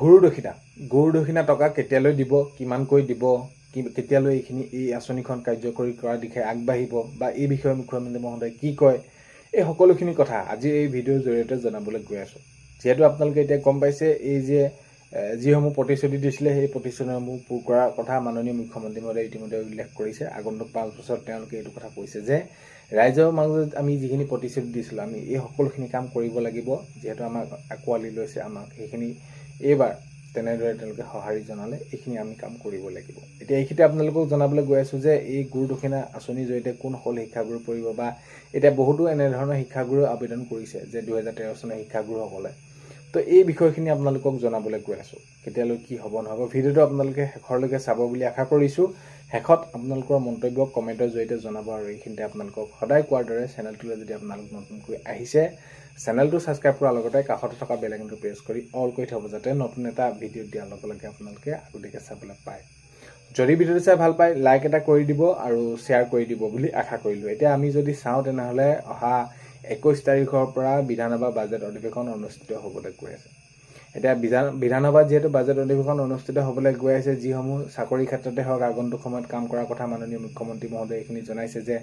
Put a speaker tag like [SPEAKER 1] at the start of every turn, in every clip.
[SPEAKER 1] গুৰু দক্ষিণা টকা কেতিয়ালৈ দিব, কিমানকৈ দিব, কেতিয়ালৈ এই আঁচনিখন কাৰ্যকৰী কৰাৰ দিশে আগবাঢ়িব বা এই বিষয়ে মুখ্যমন্ত্ৰী মহোদয়ে কি কয়, এই সকলোখিনি কথা আজি এই ভিডিঅ'ৰ জৰিয়তে জনাবলৈ গৈ আছোঁ। যিহেতু আপোনালোকে এতিয়া গম পাইছে এই যে যিসমূহ প্ৰতিশ্ৰুতি দিছিলে সেই প্ৰতিশ্ৰুতিসমূহ পূৰ কৰাৰ কথা মাননীয় মুখ্যমন্ত্ৰী মহোদয়ে ইতিমধ্যে উল্লেখ কৰিছে। আগন্তুক 5 বছৰত তেওঁলোকে এইটো কথা কৈছে যে ৰাইজৰ মাজত আমি যিখিনি প্ৰতিশ্ৰুতি দিছিলোঁ আমি এই সকলোখিনি কাম কৰিব লাগিব। যিহেতু আমাক আঁকোৱালি লৈছে, আমাক সেইখিনি এইবাৰ তেনেদৰে তেওঁলোকে সঁহাৰি জনালে এইখিনি আমি কাম কৰিব লাগিব। এতিয়া এইখিনিতে আপোনালোকক জনাবলৈ গৈ আছোঁ যে এই গুৰু দক্ষিণা আঁচনিৰ জৰিয়তে কোনসকল শিক্ষাগুৰু পৰিব বা এতিয়া বহুতো এনেধৰণৰ শিক্ষাগুৰু আবেদন কৰিছে যে 2013 চনৰ শিক্ষাগুৰুসকলে। তো এই বিষয়খিনি আপোনালোকক জনাবলৈ গৈ আছোঁ। কেতিয়ালৈ কি হ'ব নহ'ব ভিডিঅ'টো আপোনালোকে শেষৰলৈকে চাব বুলি আশা কৰিছোঁ। শেষত আপোনালোকৰ মন্তব্য কমেণ্টৰ জৰিয়তে জনাব আৰু এইখিনিতে আপোনালোকক সদায় কোৱাৰ দৰে চেনেলটোলৈ যদি আপোনালোক নতুনকৈ আহিছে চেনেলটো ছাবস্ক্ৰাইব কৰাৰ লগতে কাষতে থকা বেল আইকনটো প্ৰেছ কৰি অল কৰি থ'ব যাতে নতুন এটা ভিডিঅ' দিয়াৰ লগে লগে আপোনালোকে আগতীয়াকৈ চাবলৈ পায়। যদি ভিডিঅ'টো চাই ভাল পায় লাইক এটা কৰি দিব আৰু শ্বেয়াৰ কৰি দিব বুলি আশা কৰিলোঁ। এতিয়া আমি যদি চাওঁ তেনেহ'লে অহা 21 তাৰিখৰ পৰা বিধানসভা বাজেট অধিৱেশন অনুষ্ঠিত হ'বলৈ গৈ আছে। এতিয়া বিধানসভাত যিহেতু বাজেট অধিৱেশন অনুষ্ঠিত হ'বলৈ গৈ আছে, যিসমূহ চাকৰিৰ ক্ষেত্ৰতে হওক আগন্তুক সময়ত কাম কৰাৰ কথা মাননীয় মুখ্যমন্ত্ৰী মহোদয়ে এইখিনি জনাইছে যে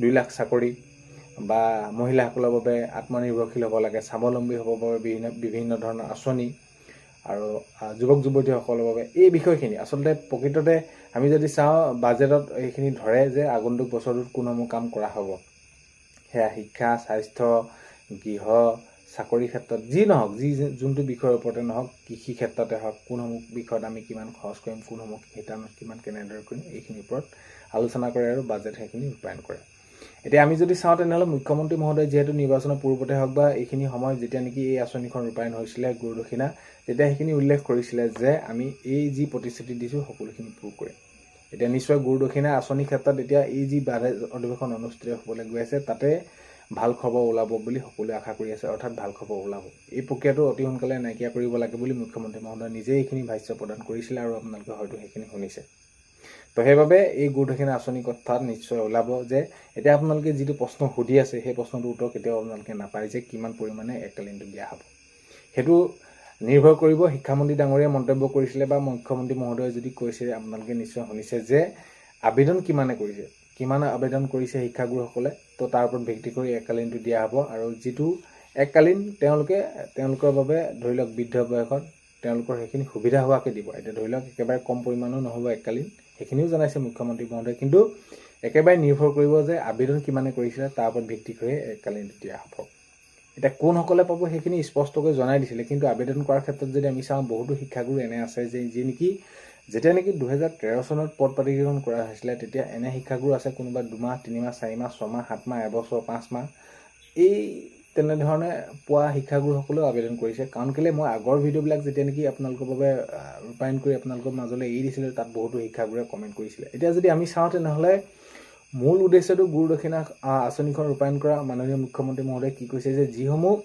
[SPEAKER 1] 2 লাখ চাকৰি বা মহিলাসকলৰ বাবে আত্মনিৰ্ভৰশীল হ'ব লাগে, স্বাৱলম্বী হ'ব বাবে বিভিন্ন ধৰণৰ আঁচনি আৰু যুৱক যুৱতীসকলৰ বাবে এই বিষয়খিনি আচলতে প্ৰকৃততে আমি যদি চাওঁ বাজেটত এইখিনি ধৰে যে আগন্তুক বছৰটোত কোনসমূহ কাম কৰা হ'ব। সেয়া শিক্ষা, স্বাস্থ্য, গৃহ, চাকৰি ক্ষেত্ৰত যি নহওক, যোনটো বিষয়ৰ ওপৰতে নহওক, কৃষি ক্ষেত্ৰতে হওক, কোনসমূহ বিষয়ত আমি কিমান খৰচ কৰিম, কোনসমূহ শিতানত কিমান কেনেদৰে কৰিম এইখিনিৰ ওপৰত আলোচনা কৰে আৰু বাজেট সেইখিনি ৰূপায়ণ কৰে। এতিয়া আমি যদি চাওঁ তেনেহ'লে মুখ্যমন্ত্ৰী মহোদয়ে যিহেতু নিৰ্বাচনৰ পূৰ্বতে হওক বা এইখিনি সময়ত যেতিয়া নেকি এই আঁচনিখন ৰূপায়ণ হৈছিলে গুৰু দক্ষিণা, তেতিয়া সেইখিনি উল্লেখ কৰিছিলে যে আমি এই যি প্ৰতিশ্ৰুতি দিছোঁ সকলোখিনি পূৰ কৰিম। এতিয়া নিশ্চয় গুৰু দক্ষিণা আঁচনিৰ ক্ষেত্ৰত এতিয়া এই যি বাজেট অধিৱেশন অনুষ্ঠিত হ'বলৈ গৈ আছে তাতে ভাল খবৰ ওলাব বুলি সকলোৱে আশা কৰি আছে, অৰ্থাৎ ভাল খবৰ ওলাব। এই প্ৰক্ৰিয়াটো অতি সোনকালে নাইকিয়া কৰিব লাগে বুলি মুখ্যমন্ত্ৰী মহোদয়ে নিজেই এইখিনি ভাষ্য প্ৰদান কৰিছিলে আৰু আপোনালোকে হয়তো সেইখিনি শুনিছে। তো সেইবাবে এই গুৰু দক্ষিণা আঁচনিৰ কথাত নিশ্চয় ওলাব যে এতিয়া আপোনালোকে যিটো প্ৰশ্ন সুধি আছে সেই প্ৰশ্নটোৰ উত্তৰ কেতিয়াও আপোনালোকে নাপায় যে কিমান পৰিমাণে এককালীনটো দিয়া হ'ব। সেইটো নিৰ্ভৰ কৰিব শিক্ষামন্ত্ৰী ডাঙৰীয়া মন্তব্য কৰিছিলে বা মুখ্যমন্ত্ৰী মহোদয়ে যদি কৈছে আপোনালোকে নিশ্চয় শুনিছে যে আবেদন কিমানে কৰিছে, কিমান আবেদন কৰিছে শিক্ষাগুৰুসকলে, তো তাৰ ওপৰত ভিত্তি কৰি এককালীনটো দিয়া হ'ব। আৰু যিটো এককালীন তেওঁলোকৰ বাবে ধৰি লওক বৃদ্ধ বয়সত তেওঁলোকৰ সেইখিনি সুবিধা হোৱাকৈ দিব। এতিয়া ধৰি লওক একেবাৰে কম পৰিমাণো নহ'ব এককালীন, সেইখিনিও জনাইছে মুখ্যমন্ত্ৰী মহোদয়ে, কিন্তু একেবাৰে নিৰ্ভৰ কৰিব যে আবেদন কিমানে কৰিছিলে তাৰ ওপৰত ভিত্তি কৰি এককালীনটো দিয়া হ'ব। এতিয়া কোনসকলে পাব সেইখিনি স্পষ্টকৈ জনাই দিছিলে, কিন্তু আবেদন কৰাৰ ক্ষেত্ৰত যদি আমি চাওঁ বহুতো শিক্ষাগুৰু এনে আছে যে যি নেকি যেতিয়া নেকি 2013 চনত পদ প্ৰাধিকৰণ কৰা হৈছিলে তেতিয়া এনে শিক্ষাগুৰু আছে কোনোবা 2 মাহ, 3 মাহ, 4 মাহ, 6 মাহ, 7 মাহ, এবছৰ, 5 মাহ এই তেনেধৰণে পোৱা শিক্ষাগুৰুসকলেও আবেদন কৰিছে। কাৰণ কেলৈ মই আগৰ ভিডিঅ'বিলাক যেতিয়া নেকি আপোনালোকৰ বাবে ৰূপায়ণ কৰি আপোনালোকৰ মাজলৈ এৰি দিছিলোঁ তাত বহুতো শিক্ষাগুৰুৱে কমেণ্ট কৰিছিলে। এতিয়া যদি আমি চাওঁ তেনেহ'লে মূল উদ্দেশ্যটো গুৰু দক্ষিণা আঁচনিখন ৰূপায়ণ কৰা মাননীয় মুখ্যমন্ত্ৰী মহোদয়ে কি কৈছে যে যিসমূহ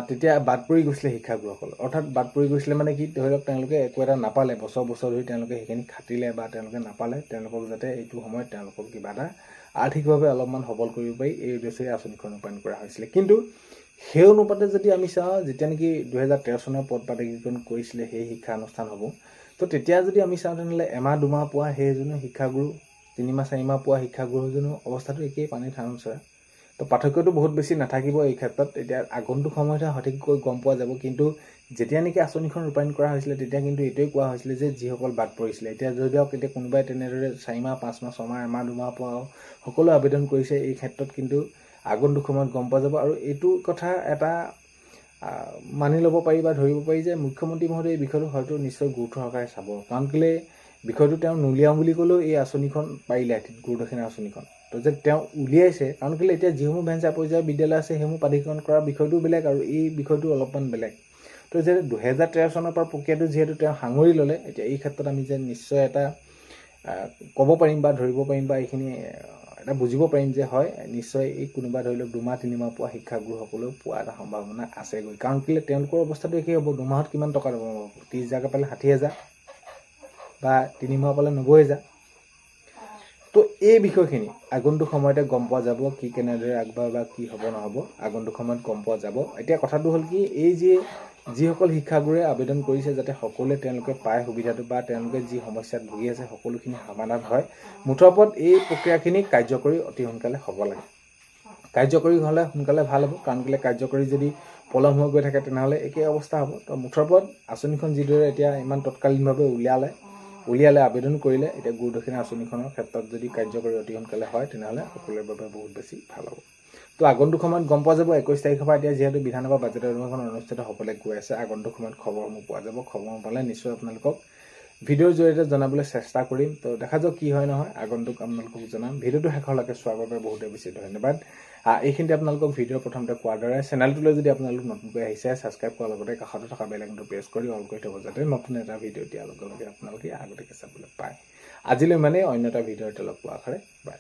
[SPEAKER 1] তেতিয়া বাদ পৰি গৈছিলে শিক্ষাগুৰুসকল, অৰ্থাৎ বাদ পৰি গৈছিলে মানে কি ধৰি লওক তেওঁলোকে একো এটা নাপালে, বছৰ বছৰ ধৰি তেওঁলোকে সেইখিনি খাটিলে বা তেওঁলোকে নাপালে, তেওঁলোকক যাতে এইটো সময়ত তেওঁলোকক কিবা এটা আৰ্থিকভাৱে অলপমান সবল কৰিব পাৰি এই উদ্দেশ্যেৰে আঁচনিখন ৰূপায়ণ কৰা হৈছিলে। কিন্তু সেই অনুপাতে যদি আমি চাওঁ যেতিয়া নেকি 2013 চনৰ পদ প্ৰাধিকৰণ কৰিছিলে সেই শিক্ষানুষ্ঠানসমূহ, তো তেতিয়া যদি আমি চাওঁ তেনেহ'লে এমাহ 2 মাহ পোৱা সেইজনো শিক্ষাগুৰু, 3 মাহ 4 মাহ পোৱা শিক্ষাগুৰুজনো অৱস্থাটো একেই, পানী ঠান চৰা। তো পাৰ্থক্যটো বহুত বেছি নাথাকিব এই ক্ষেত্ৰত। এতিয়া আগন্তুক সময়তহে সঠিককৈ গম পোৱা যাব, কিন্তু যেতিয়া নেকি আঁচনিখন ৰূপায়ণ কৰা হৈছিলে তেতিয়া কিন্তু এইটোৱে কোৱা হৈছিলে যে যিসকল বাদ পৰিছিলে, এতিয়া যদি হওক এতিয়া কোনোবাই তেনেদৰে 4 মাহ 5 মাহ 6 মাহ, এমাহ 2 মাহ পোৱা সকলো আবেদন কৰিছে, এই ক্ষেত্ৰত কিন্তু আগন্তুক সময়ত গম পোৱা যাব। আৰু এইটো কথা এটা মানি ল'ব পাৰি বা ধৰিব পাৰি যে মুখ্যমন্ত্ৰী মহোদয়ে এই বিষয়টো হয়তো নিশ্চয় গুৰুত্ব সহকাৰে চাব। কাৰণ কেলৈ বিষয়টো তেওঁ নুলিয়াওঁ বুলি ক'লেও এই আঁচনিখন পাৰিলে গুৰু দক্ষিণা আঁচনিখন, তো যে তেওঁ উলিয়াইছে কাৰণ কেলৈ এতিয়া যিসমূহ ভেঞ্চাৰ পৰ্যায়ৰ বিদ্যালয় আছে সেইসমূহ প্ৰাধিকৰণ কৰাৰ বিষয়টো বেলেগ আৰু এই বিষয়টো অলপমান বেলেগ। তো যে 2013 চনৰ পৰা প্ৰক্ৰিয়াটো যিহেতু তেওঁ সাঙুৰি ল'লে, এতিয়া এই ক্ষেত্ৰত আমি যে নিশ্চয় এটা ক'ব পাৰিম বা ধৰিব পাৰিম বা এইখিনি এটা বুজিব পাৰিম যে হয় নিশ্চয় এই কোনোবা ধৰি লওক 2 মাহ 3 মাহ পোৱা শিক্ষাগুৰুসকলেও পোৱা এটা সম্ভাৱনা আছেগৈ। কাৰণ কেলৈ তেওঁলোকৰ অৱস্থাটো একেই হ'ব, 2 মাহত কিমান টকা দিব, 30,000 পালে 60,000 বা 3 মাহ পালে 90,000। তো এই বিষয়খিনি আগন্তুক সময়তে গম পোৱা যাব, কি কেনেদৰে আগবাঢ়ে বা কি হ'ব নহ'ব আগন্তুক সময়ত গম পোৱা যাব। এতিয়া কথাটো হ'ল কি এই যে যিসকল শিক্ষাগুৰুৱে আবেদন কৰিছে যাতে সকলোৱে তেওঁলোকে পায় সুবিধাটো বা তেওঁলোকে যি সমস্যাত ভুগি আছে সকলোখিনি সমাধান হয়, মুঠৰ ওপৰত এই প্ৰক্ৰিয়াখিনি কাৰ্যকৰী অতি সোনকালে হ'ব লাগে। কাৰ্যকৰী হ'লে সোনকালে ভাল হ'ব, কাৰণ কেলৈ কাৰ্যকৰী যদি পলম হৈ গৈ থাকে তেনেহ'লে একেই অৱস্থা হ'ব। তো মুঠৰ ওপৰত আঁচনিখন যিদৰে এতিয়া ইমান তৎকালীনভাৱে উলিয়ালে আবেদন কৰিলে, এতিয়া গুৰু দক্ষিণা আঁচনিখনৰ ক্ষেত্ৰত যদি কাৰ্যকৰী অতি সোনকালে হয় তেনেহ'লে সকলোৰে বাবে বহুত বেছি ভাল হ'ব। তো আগন্তুক সময়ত গম পোৱা যাব 21 তাৰিখৰ পৰা এতিয়া যিহেতু বিধানসভা বাজেট অধিৱেশন অনুষ্ঠিত হ'বলৈ গৈ আছে, আগন্তুক সময়ত খবৰসমূহ পোৱা যাব। খবৰসমূহ পালে নিশ্চয় আপোনালোকক ভিডিঅ'ৰ জৰিয়তে জনাবলৈ চেষ্টা কৰিম। তো দেখা যাওক কি হয় নহয়, আগন্তুক আপোনালোকক জনাম। ভিডিঅ'টো শেষলৈকে চোৱাৰ বাবে বহুতেই বেছি ধন্যবাদ। এইখিনিতে আপোনালোকক ভিডিঅ'ৰ প্ৰথমতে কোৱাৰ দৰে চেনেলটোলৈ যদি আপোনালোক নতুনকৈ আহিছে, ছাবস্ক্ৰাইব কৰাৰ লগতে কাষতে থকা বেল আইকনটো প্ৰেছ কৰি অল কৰি থ'ব, যাতে নতুন এটা ভিডিঅ' দিয়াৰ লগে লগে আপোনালোকে আগতীয়াকৈ চাবলৈ পায়। আজিলৈ মানে অন্য এটা ভিডিঅ'তে লগ পোৱাৰ আশাৰে বাই।